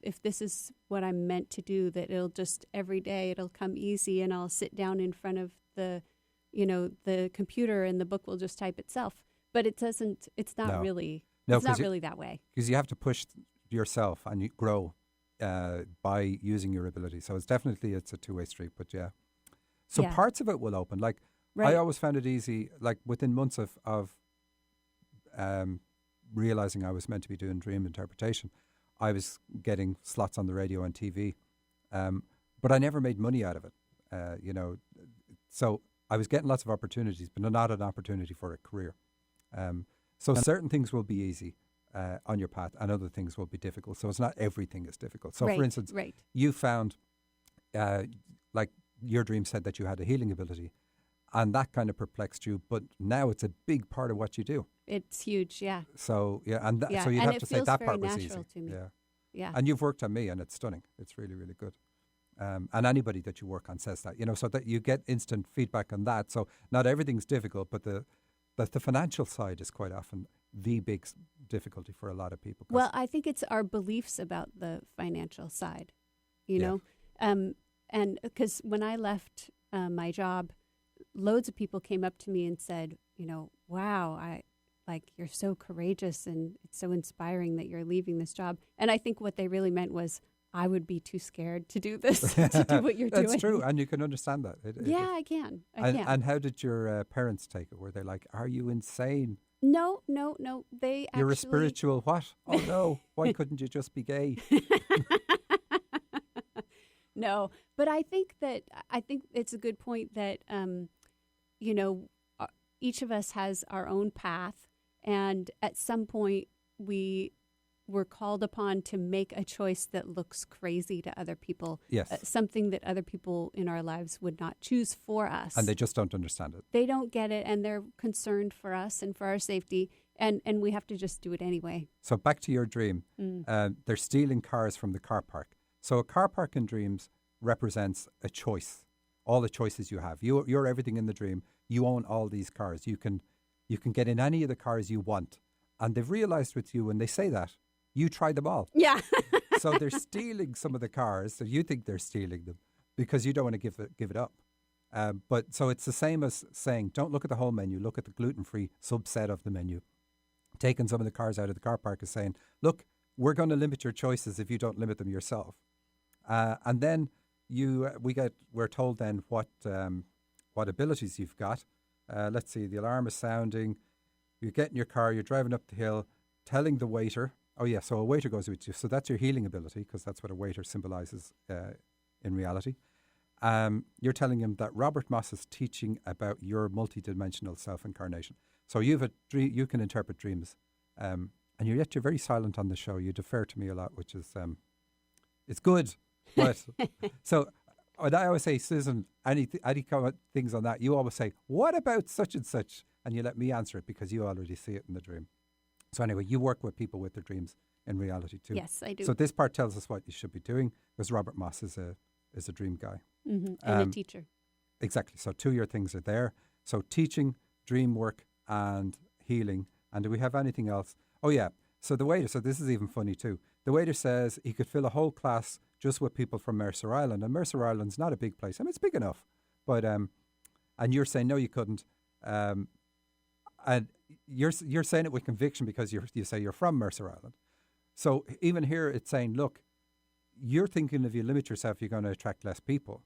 if this is what I'm meant to do, that it'll just every day it'll come easy and I'll sit down in front of the computer and the book will just type itself. But it doesn't. It's not really. No, it's not really that way. Because you have to push yourself and you grow by using your ability. So it's a two-way street. But so parts of it will open. Like I always found it easy. Like within months of realizing I was meant to be doing dream interpretation, I was getting slots on the radio and TV, but I never made money out of it. So I was getting lots of opportunities, but not an opportunity for a career. So certain things will be easy on your path, and other things will be difficult. So it's not everything is difficult. So, for instance, you found, like your dream said that you had a healing ability, And that kind of perplexed you, but now it's a big part of what you do. It's huge, yeah. So, Yeah, so you'd and have it to say feels that very part was natural easy. to me. Yeah. Yeah. And you've worked on me, and it's stunning. It's really, really good. And anybody that you work on says that, so that you get instant feedback on that. So not everything's difficult, but the financial side is quite often the big difficulty for a lot of people. Well, I think it's our beliefs about the financial side, know, and because when I left my job, loads of people came up to me and said, wow, you're so courageous and it's so inspiring that you're leaving this job. And I think what they really meant was I would be too scared to do this, to do what you're doing. That's true, and you can understand that. I can. And how did your parents take it? Were they like, "Are you insane?" No. They You're actually... a spiritual what? Oh no! Why couldn't you just be gay? No, but I think it's a good point that each of us has our own path, and at some point we were called upon to make a choice that looks crazy to other people. Yes. Something that other people in our lives would not choose for us. And they just don't understand it. They don't get it, and they're concerned for us and for our safety, and we have to just do it anyway. So back to your dream. They're stealing cars from the car park. So a car park in dreams represents a choice, all the choices you have. You're everything in the dream. You own all these cars. You can get in any of the cars you want. And they've realized with you when they say that, you try them all. Yeah. So they're stealing some of the cars. So you think they're stealing them because you don't want to give it up. But so it's the same as saying, don't look at the whole menu. Look at the gluten-free subset of the menu. Taking some of the cars out of the car park is saying, look, we're going to limit your choices if you don't limit them yourself. And then we're told then what abilities you've got. Let's see, the alarm is sounding. You get in your car, you're driving up the hill, telling the waiter. Oh, yeah, so a waiter goes with you. So that's your healing ability, because that's what a waiter symbolizes in reality. You're telling him that Robert Moss is teaching about your multidimensional self-incarnation. So you can interpret dreams. And you're very silent on the show. You defer to me a lot, which is it's good. But so when I always say, Susan, any things on that, you always say, what about such and such? And you let me answer it because you already see it in the dream. So anyway, you work with people with their dreams in reality too. Yes, I do. So this part tells us what you should be doing, because Robert Moss is a dream guy. Mm-hmm. And a teacher. Exactly. So 2 of your things are there. So teaching, dream work, and healing. And do we have anything else? Oh yeah. So the waiter, so this is even funny too. The waiter says he could fill a whole class just with people from Mercer Island. And Mercer Island's not a big place. I mean, it's big enough. But, and you're saying, no, you couldn't. And you're saying it with conviction because you say you're from Mercer Island. So even here it's saying, look, you're thinking if you limit yourself, you're going to attract less people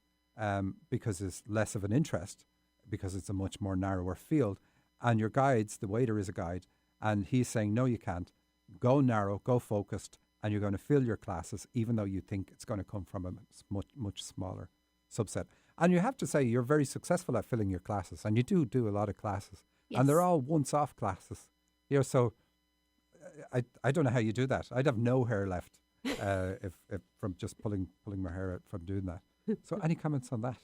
because it's less of an interest, because it's a much more narrower field. And your guides, the waiter is a guide, and he's saying, no, you can't. Go narrow, go focused, and you're going to fill your classes, even though you think it's going to come from a much, much smaller subset. And you have to say you're very successful at filling your classes, and you do a lot of classes. Yes. And they're all once-off classes. So I don't know how you do that. I'd have no hair left if from just pulling my hair out from doing that. So any comments on that?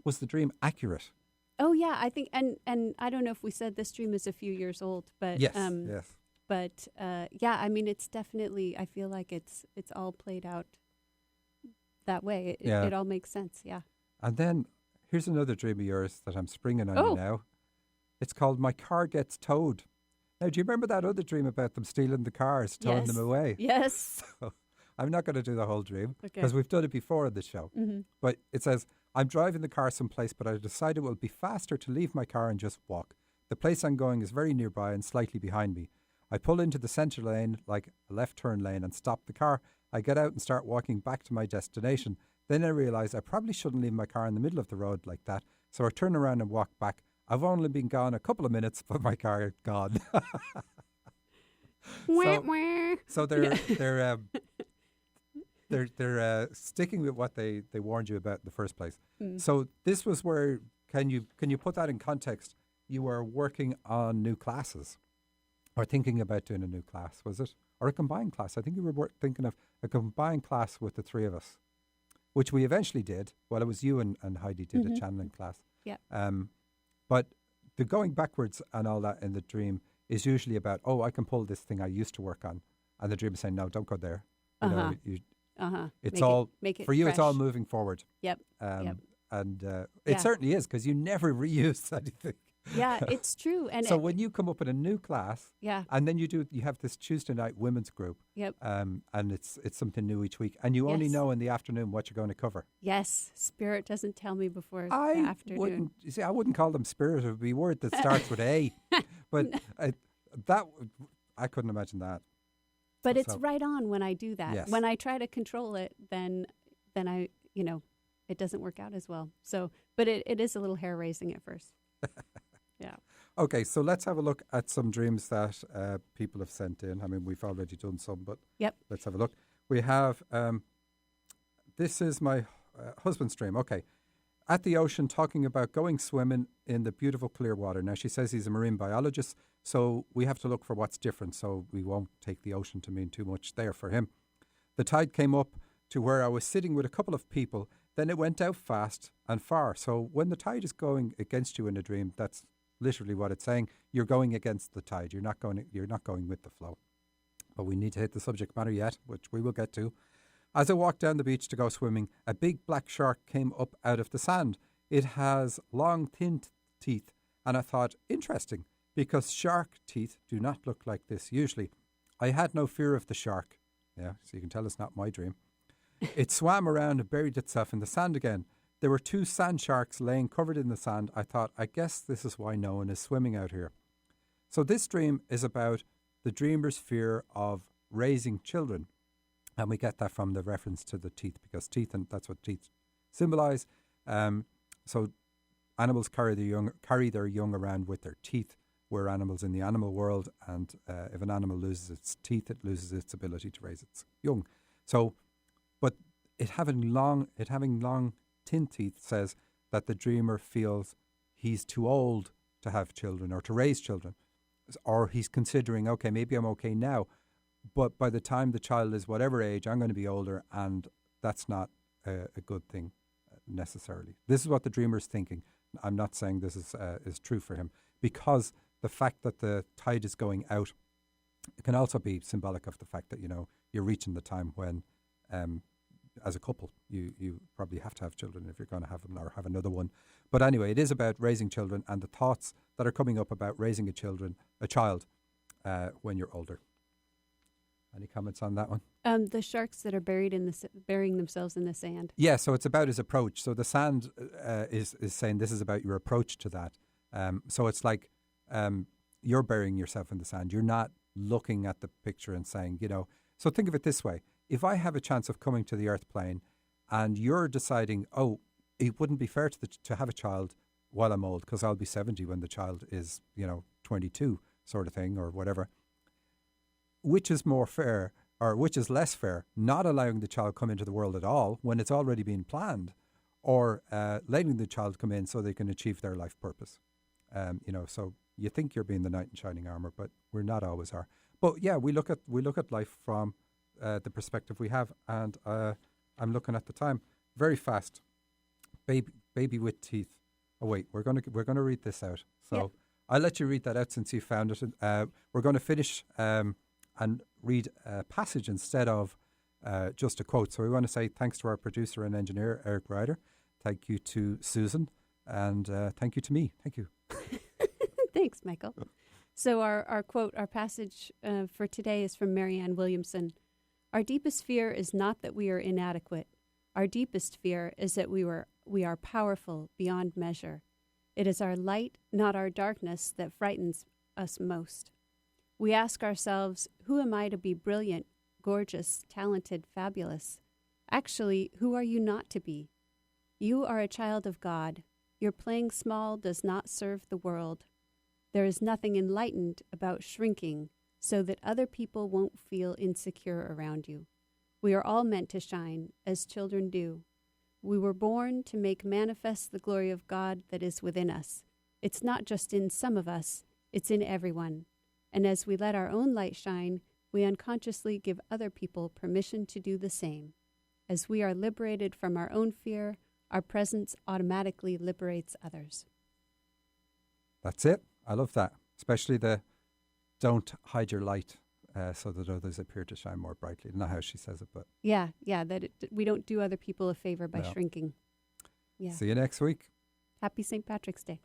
Was the dream accurate? Oh yeah, I think, and I don't know if we said this dream is a few years old, but yes. But yeah, I mean, it's definitely, I feel like it's all played out that way. It all makes sense. Yeah. And then here's another dream of yours that I'm springing on you now. It's called My Car Gets Towed. Now, do you remember that other dream about them stealing the cars, towing them away? Yes. So, I'm not going to do the whole dream because we've done it before on the show. Mm-hmm. But it says, I'm driving the car someplace, but I decided it will be faster to leave my car and just walk. The place I'm going is very nearby and slightly behind me. I pull into the centre lane, like a left turn lane, and stop the car. I get out and start walking back to my destination. Then I realise I probably shouldn't leave my car in the middle of the road like that. So I turn around and walk back. I've only been gone a couple of minutes, but my car is gone. So they're sticking with what they warned you about in the first place. Mm. So this was where, can you put that in context? You were working on new classes, or thinking about doing a new class, was it? Or a combined class? I think you were thinking of a combined class with the three of us, which we eventually did. Well, it was you and Heidi did a channeling class. Yeah. But the going backwards and all that in the dream is usually about, oh, I can pull this thing I used to work on. And the dream is saying, no, don't go there. It's make it for you, fresh. it's all moving forward. Yep. And it certainly is, because you never reuse anything. Yeah, it's true. And so when you come up in a new class, yeah, and then you have this Tuesday night women's group, yep, and it's something new each week, and you only know in the afternoon what you're going to cover. Yes, Spirit doesn't tell me before the afternoon. I wouldn't call them spirit. It would be a word that starts with A, but I couldn't imagine that. But it's right on when I do that. Yes. When I try to control it, then I, it doesn't work out as well. So, but it is a little hair raising at first. Yeah. Okay, so let's have a look at some dreams that people have sent in. I mean, we've already done some, but let's have a look. We have, this is my husband's dream. Okay. At the ocean, talking about going swimming in the beautiful clear water. Now, she says he's a marine biologist, so we have to look for what's different, so we won't take the ocean to mean too much there for him. The tide came up to where I was sitting with a couple of people. Then it went out fast and far. So when the tide is going against you in a dream, that's literally what it's saying. You're going against the tide. You're not going with the flow. But we need to hit the subject matter yet, which we will get to. As I walked down the beach to go swimming, a big black shark came up out of the sand. It has long, thin teeth, and I thought, interesting, because shark teeth do not look like this usually. I had no fear of the shark. Yeah, so you can tell it's not my dream. It swam around and buried itself in the sand again. There were 2 sand sharks laying covered in the sand. I thought, I guess this is why no one is swimming out here. So this dream is about the dreamer's fear of raising children. And we get that from the reference to the teeth, because teeth, and that's what teeth symbolize. So animals carry their young around with their teeth. We're animals in the animal world, and if an animal loses its teeth, it loses its ability to raise its young. So, but it having long tin teeth says that the dreamer feels he's too old to have children or to raise children, or he's considering, okay, maybe I'm okay now, but by the time the child is whatever age, I'm going to be older, and that's not a good thing necessarily. This is what the dreamer's thinking. I'm not saying this is true for him, because the fact that the tide is going out, it can also be symbolic of the fact that, you're reaching the time when, as a couple, you probably have to have children if you're going to have them, or have another one. But anyway, it is about raising children and the thoughts that are coming up about raising a child when you're older. Any comments on that one? The sharks that are burying themselves in the sand. Yeah, so it's about his approach. So the sand is saying this is about your approach to that. So it's like you're burying yourself in the sand. You're not looking at the picture and saying, So think of it this way. If I have a chance of coming to the earth plane and you're deciding, it wouldn't be fair to have a child while I'm old, because I'll be 70 when the child is, 22 sort of thing, or whatever. Which is more fair, or which is less fair? Not allowing the child come into the world at all when it's already been planned, or letting the child come in so they can achieve their life purpose. So you think you're being the knight in shining armor, but we're not always are. But yeah, we look at life from the perspective we have, and I'm looking at the time very fast. Baby with teeth. Oh wait, we're gonna read this out. So yep. I'll let you read that out since you found it. We're going to finish and read a passage instead of just a quote. So we want to say thanks to our producer and engineer, Eric Ryder. Thank you to Susan, and thank you to me. Thank you. Thanks, Michael. So our quote, our passage for today is from Marianne Williamson. Our deepest fear is not that we are inadequate. Our deepest fear is that we are powerful beyond measure. It is our light, not our darkness, that frightens us most. We ask ourselves, who am I to be brilliant, gorgeous, talented, fabulous? Actually, who are you not to be? You are a child of God. Your playing small does not serve the world. There is nothing enlightened about shrinking so that other people won't feel insecure around you. We are all meant to shine, as children do. We were born to make manifest the glory of God that is within us. It's not just in some of us, it's in everyone. And as we let our own light shine, we unconsciously give other people permission to do the same. As we are liberated from our own fear, our presence automatically liberates others. That's it. I love that. Especially the don't hide your light so that others appear to shine more brightly. Not how she says it, but... Yeah, we don't do other people a favor by No. shrinking. Yeah. See you next week. Happy St. Patrick's Day.